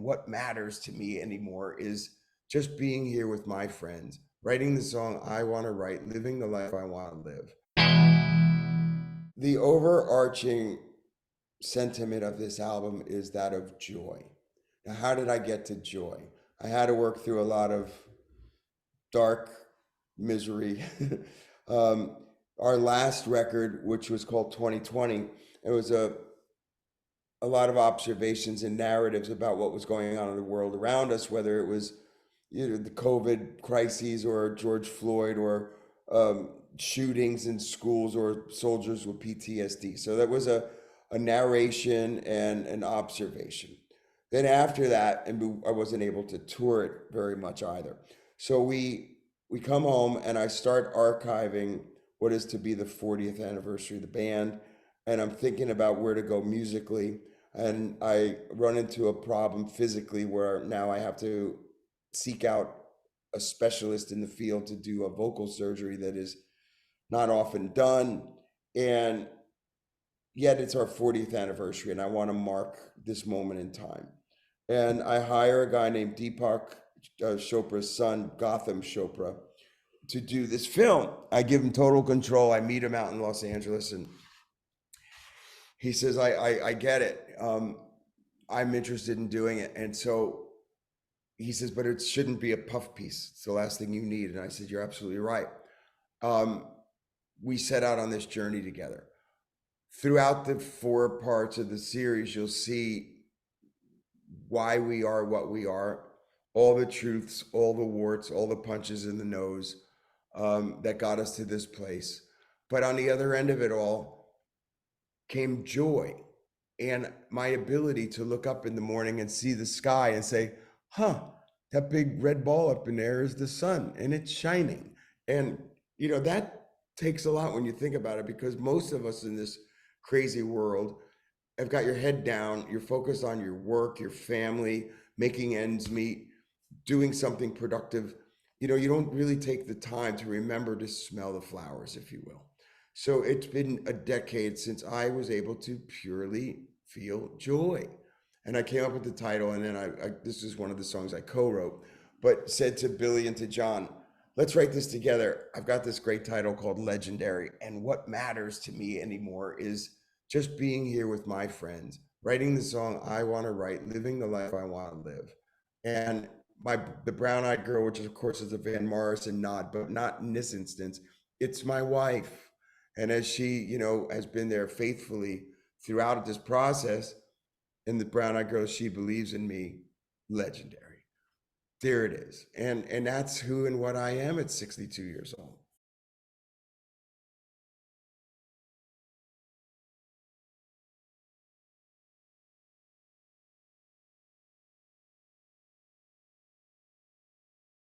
what matters to me anymore is just being here with my friends, writing the song I want to write, living the life I want to live. The overarching sentiment of this album is that of joy. Now, how did I get to joy? I had to work through a lot of dark misery. um, our last record, which was called 2020, it was a lot of observations and narratives about what was going on in the world around us, whether it was the COVID crises or George Floyd or shootings in schools or soldiers with PTSD. So that was a narration and an observation. Then after that, and I wasn't able to tour it very much either. So we come home and I start archiving what is to be the 40th anniversary of the band, and I'm thinking about where to go musically. And I run into a problem physically where now I have to seek out a specialist in the field to do a vocal surgery that is not often done. And yet it's our 40th anniversary, and I want to mark this moment in time. And I hire a guy named Deepak Chopra's son, Gotham Chopra, to do this film. I give him total control. I meet him out in Los Angeles, and he says, I get it. I'm interested in doing it. And so he says, but it shouldn't be a puff piece. It's the last thing you need. And I said, you're absolutely right. We set out on this journey together. Throughout the 4 parts of the series, you'll see why we are what we are, all the truths, all the warts, all the punches in the nose that got us to this place. But on the other end of it all came joy and my ability to look up in the morning and see the sky and say, that big red ball up in there is the sun and it's shining. And, that takes a lot when you think about it, because most of us in this crazy world have got your head down, you're focused on your work, your family, making ends meet, doing something productive. You don't really take the time to remember to smell the flowers, if you will. So it's been a decade since I was able to purely feel joy. And I came up with the title, and then this is one of the songs I co-wrote, but said to Billy and to Jon, let's write this together. I've got this great title called Legendary. And what matters to me anymore is just being here with my friends, writing the song I want to write, living the life I want to live. And the Brown Eyed Girl, which of course is a Van Morrison nod, but not in this instance, it's my wife. And as she, has been there faithfully throughout this process, and the Brown Eyed Girl, she believes in me, legendary. There it is. And that's who and what I am at 62 years old.